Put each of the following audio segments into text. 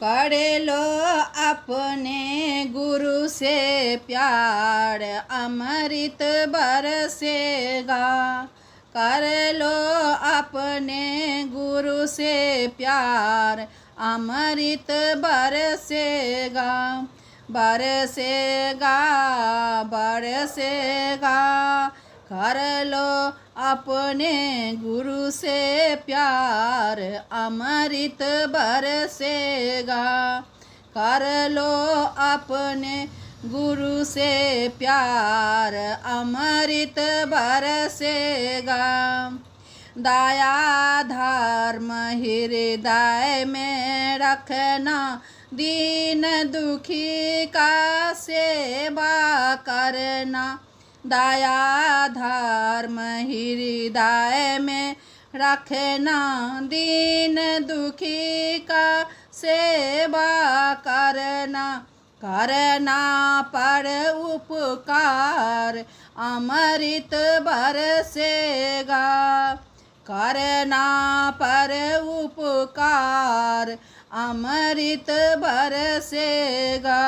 कर लो अपने गुरु से प्यार, अमृत बरसेगा। कर लो अपने गुरु से प्यार, अमृत बरसेगा। बरसेगा बरसेगा, कर लो अपने गुरु से प्यार, अमृत बरसेगा। कर लो अपने गुरु से प्यार, अमृत बरसेगा। दया धर्म हृदय में रखना, दीन दुखी का सेवा करना। दया धर्म हृदय में रखना, दीन दुखी का सेवा करना। करना पर उपकार, अमृत बरसेगा। करना पर उपकार, अमृत बरसेगा।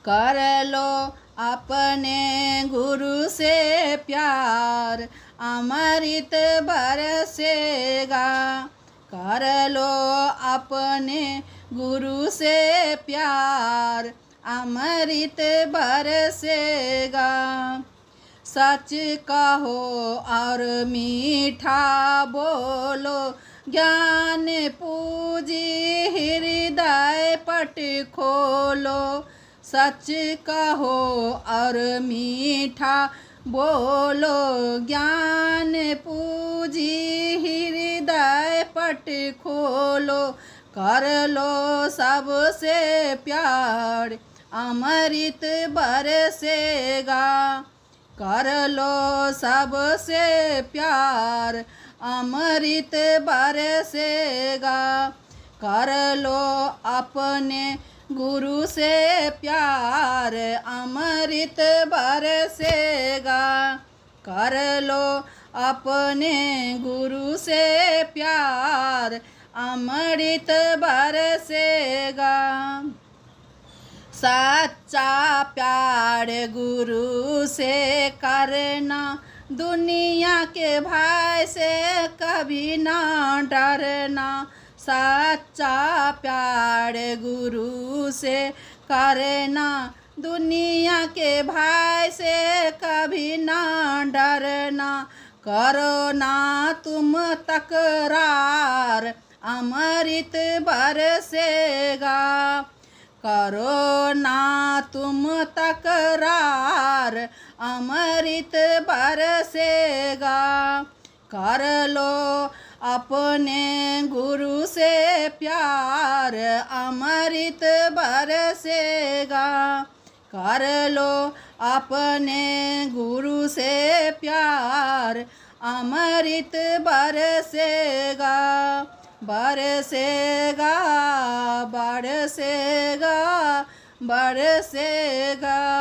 कर लो अपने गुरु से प्यार, अमृत बरसेगा। कर लो अपने गुरु से प्यार, अमृत बरसेगा। सच कहो और मीठा बोलो, ज्ञान पूजी हृदय पट खोलो। सच कहो और मीठा बोलो, ज्ञान पूजी हृदय पट खोलो। कर लो सबसे प्यार, अमृत बरसेगा। कर लो सबसे प्यार, अमृत बरसेगा। कर लो अपने गुरु से प्यार, अमृत बरसेगा। कर लो अपने गुरु से प्यार, अमृत बरसेगा। सच्चा प्यार गुरु से करना, दुनिया के भय से कभी ना डरना। सच्चा प्यार गुरु से करना, दुनिया के भय से कभी ना डरना। करो ना तुम तकरार, अमृत बरसेगा। करो ना तुम तकरार, अमृत बरसेगा। कर लो अपने गुरु से प्यार, अमृत बरसेगा। कर लो अपने गुरु से प्यार, अमृत बरसेगा। बरसेगा बरसेगा बरसेगा।